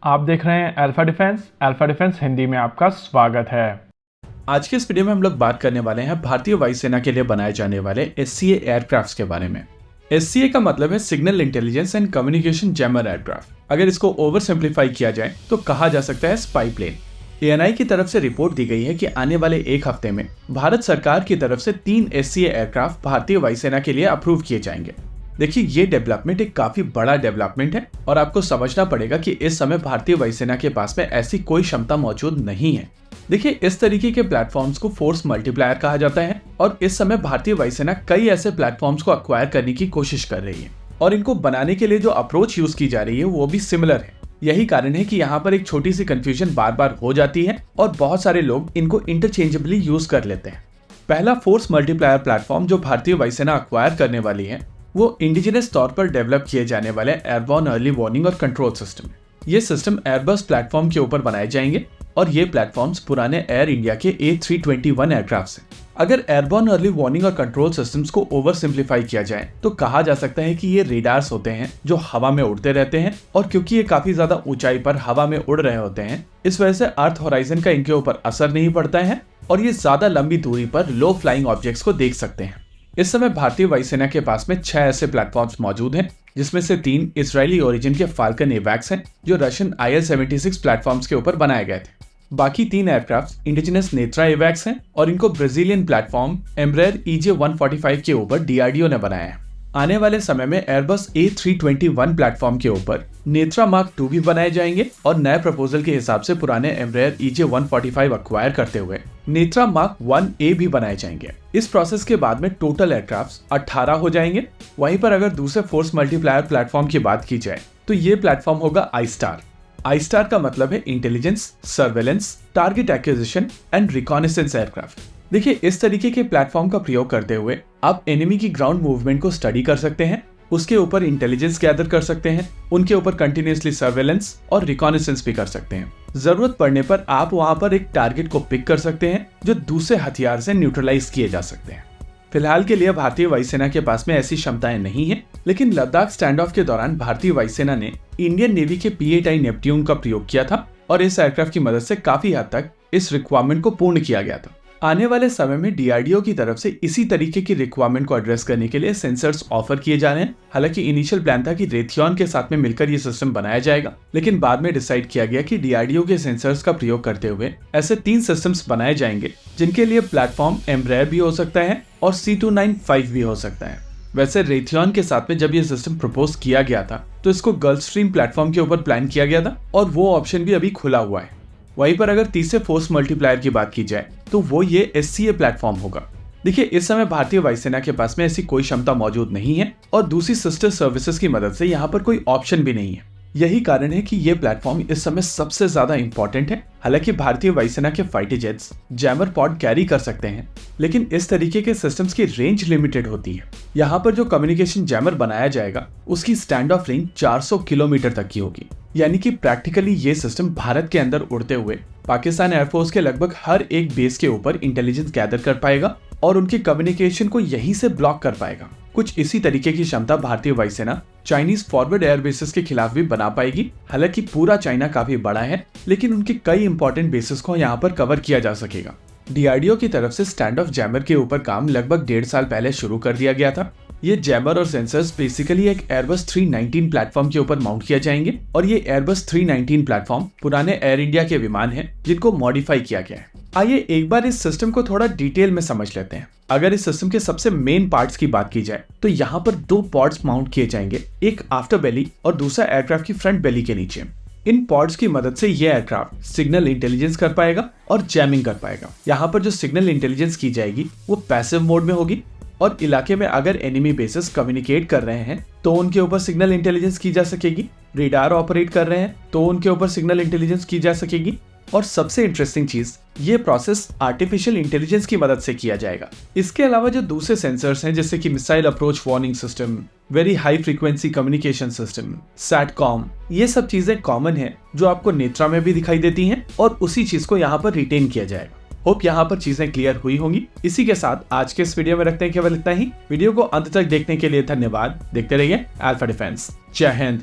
आप देख रहे हैं अल्फा डिफेंस हिंदी में आपका स्वागत है। आज के इस वीडियो में हम लोग बात करने वाले हैं भारतीय वायुसेना के लिए बनाए जाने वाले SCA एयरक्राफ्ट के बारे में। SCA का मतलब है signal intelligence and communication jammer aircraft. अगर इसको ओवर सिंप्लीफाई किया जाए तो कहा जा सकता है स्पाई प्लेन। ANI की तरफ से रिपोर्ट दी गई है कि आने वाले एक हफ्ते में भारत सरकार की तरफ से 3 SCA एयरक्राफ्ट भारतीय वायुसेना के लिए अप्रूव किए जाएंगे। देखिए, ये डेवलपमेंट एक काफी बड़ा डेवलपमेंट है और आपको समझना पड़ेगा कि इस समय भारतीय वायुसेना के पास में ऐसी कोई क्षमता मौजूद नहीं है। देखिए, इस तरीके के प्लेटफॉर्म्स को फोर्स मल्टीप्लायर कहा जाता है और इस समय भारतीय वायुसेना कई ऐसे प्लेटफॉर्म्स को अक्वायर करने की कोशिश कर रही है और इनको बनाने के लिए जो अप्रोच यूज की जा रही है वो भी सिमिलर है। यही कारण है कि यहाँ पर एक छोटी सी कंफ्यूजन बार बार हो जाती है और बहुत सारे लोग इनको इंटरचेंजेबली यूज कर लेते हैं। पहला फोर्स मल्टीप्लायर प्लेटफॉर्म जो भारतीय वायुसेना अक्वायर करने वाली है वो इंडिजिनस तौर पर डेवलप किए जाने वाले एयरबॉर्न अर्ली वार्निंग और कंट्रोल सिस्टम है। ये सिस्टम एयरबस प्लेटफॉर्म के ऊपर बनाए जाएंगे और ये प्लेटफॉर्म्स पुराने एयर इंडिया के A321 एयरक्राफ्ट हैं। अगर एयरबॉर्न अर्ली वार्निंग और कंट्रोल सिस्टम्स को ओवर सिंप्लीफाई किया जाए तो कहा जा सकता है कि ये रेडार्स होते हैं जो हवा में उड़ते रहते हैं और क्योंकि ये काफी ज्यादा ऊंचाई पर हवा में उड़ रहे होते हैं, इस वजह से अर्थ होराइजन का इनके ऊपर असर नहीं पड़ता है और ये ज्यादा लंबी दूरी पर लो फ्लाइंग ऑब्जेक्ट्स को देख सकते हैं। इस समय भारतीय वायुसेना के पास में 6 ऐसे प्लेटफॉर्म्स मौजूद हैं, जिसमें से 3 इजरायली ओरिजिन के फाल्कन एवैक्स हैं जो रशियन IL-76 प्लेटफॉर्म्स के ऊपर बनाए गए थे। बाकी 3 एयरक्राफ्ट इंडिजिनस नेत्रा एवैक्स हैं और इनको ब्राजीलियन प्लेटफॉर्म एम्ब्रेयर EJ-145 के ऊपर DRDO ने बनाया है। आने वाले समय में एयरबस A321 प्लेटफॉर्म के ऊपर नेत्रा मार्क 2 भी बनाए जाएंगे और नए प्रपोजल के हिसाब से पुराने एम्ब्रेयर EJ-145 अक्वायर करते हुए नेत्रा मार्क 1A भी बनाए जाएंगे। इस प्रोसेस के बाद में टोटल एयरक्राफ्ट 18 हो जाएंगे। वहीं पर अगर दूसरे फोर्स मल्टीप्लायर प्लेटफॉर्म की बात की जाए तो ये प्लेटफॉर्म होगा आई स्टार का मतलब है intelligence, surveillance, target acquisition and reconnaissance aircraft. देखिए, इस तरीके के प्लेटफॉर्म का प्रयोग करते हुए आप एनिमी की ग्राउंड मूवमेंट को स्टडी कर सकते हैं, उसके ऊपर इंटेलिजेंस गैदर कर सकते हैं, उनके ऊपर कंटिन्यूअसली सर्वेलेंस और रिकॉनेसेंस भी कर सकते हैं। जरूरत पड़ने पर आप वहां पर एक टारगेट को पिक कर सकते हैं जो दूसरे हथियार से न्यूट्रलाइज किए जा सकते हैं। फिलहाल के लिए भारतीय वायुसेना के पास में ऐसी क्षमताएं नहीं है, लेकिन लद्दाख स्टैंड ऑफ के दौरान भारतीय वायुसेना ने इंडियन नेवी के P-8I नेपट्यून का प्रयोग किया था और इस एयरक्राफ्ट की मदद से काफी हद तक इस रिक्वायरमेंट को पूर्ण किया गया था। आने वाले समय में DRDO की तरफ से इसी तरीके की रिक्वायरमेंट को एड्रेस करने के लिए सेंसर्स ऑफर किए जा रहे हैं। हालांकि इनिशियल प्लान था कि रेथियन के साथ में मिलकर ये सिस्टम बनाया जाएगा, लेकिन बाद में डिसाइड किया गया कि DRDO के सेंसर्स का प्रयोग करते हुए ऐसे 3 सिस्टम्स बनाए जाएंगे जिनके लिए प्लेटफॉर्म एम्ब्रेयर भी हो सकता है और C295 भी हो सकता है। वैसे रेथियन के साथ में जब ये सिस्टम प्रपोज किया गया था तो इसको गल्फ स्ट्रीम प्लेटफॉर्म के ऊपर प्लान किया गया था और वो ऑप्शन भी अभी खुला हुआ है। वहीं पर अगर तीसरे फोर्स मल्टीप्लायर की बात की जाए तो वो ये SCA प्लेटफॉर्म होगा। देखिए, इस समय भारतीय वायुसेना के पास में ऐसी कोई क्षमता मौजूद नहीं है और दूसरी सिस्टर सर्विसेज की मदद से यहाँ पर कोई ऑप्शन भी नहीं है। यही कारण है कि ये प्लेटफॉर्म इस समय सबसे ज्यादा इंपॉर्टेंट है। हालांकि भारतीय वायुसेना के fighter jets jammer pod carry कर सकते हैं, लेकिन इस तरीके के सिस्टम्स की रेंज लिमिटेड होती है। यहाँ पर जो कम्युनिकेशन जैमर बनाया जाएगा उसकी स्टैंड ऑफ रेंज 400 किलोमीटर तक की होगी, यानी कि प्रैक्टिकली ये सिस्टम भारत के अंदर उड़ते हुए पाकिस्तान एयरफोर्स के लगभग हर एक बेस के ऊपर इंटेलिजेंस गैदर कर पाएगा और उनकी कम्युनिकेशन को यहीं से ब्लॉक कर पाएगा। कुछ इसी तरीके की क्षमता भारतीय वायुसेना चाइनीज फॉरवर्ड एयर बेसिस के खिलाफ भी बना पाएगी। हालांकि पूरा चाइना काफी बड़ा है, लेकिन उनके कई इंपॉर्टेंट बेसिस को यहाँ पर कवर किया जा सकेगा। DRDO की तरफ से स्टैंड ऑफ जैमर के ऊपर काम लगभग 1.5 साल पहले शुरू कर दिया गया था। ये जैमर और सेंसर्स बेसिकली एक एयरबस 319 प्लेटफॉर्म के ऊपर माउंट किया जाएंगे और ये एयरबस 319 प्लेटफॉर्म पुराने एयर इंडिया के विमान हैं जिनको मॉडिफाई किया गया है। आइए एक बार इस सिस्टम को थोड़ा डिटेल में समझ लेते हैं। अगर इस सिस्टम के सबसे मेन पार्ट्स की बात की जाए तो यहाँ पर 2 पॉड्स माउंट किए जाएंगे, एक आफ्टर बेली और दूसरा एयरक्राफ्ट की फ्रंट बेली के नीचे। इन पॉड्स की मदद से ये एयरक्राफ्ट सिग्नल इंटेलिजेंस कर पाएगा और जैमिंग कर पाएगा। यहाँ पर जो सिग्नल इंटेलिजेंस की जाएगी वो पैसिव मोड में होगी और इलाके में अगर एनिमी बेसिस कम्युनिकेट कर रहे हैं तो उनके ऊपर सिग्नल इंटेलिजेंस की जा सकेगी। रेडार ऑपरेट कर रहे हैं तो उनके ऊपर सिग्नल इंटेलिजेंस की जा सकेगी। और सबसे इंटरेस्टिंग चीज, ये प्रोसेस आर्टिफिशियल इंटेलिजेंस की मदद से किया जाएगा। इसके अलावा जो दूसरे सेंसर्स हैं जैसे कि missile approach warning system, very high frequency communication system, satcom, ये सब चीजें कॉमन है जो आपको नेत्रा में भी दिखाई देती हैं और उसी चीज को यहाँ पर रिटेन किया जाएगा। होप यहाँ पर चीजें क्लियर हुई होंगी। इसी के साथ आज के इस वीडियो में रखते हैं केवल इतना ही। वीडियो को अंत तक देखने के लिए धन्यवाद। देखते रहिए अल्फा डिफेंस। जय हिंद।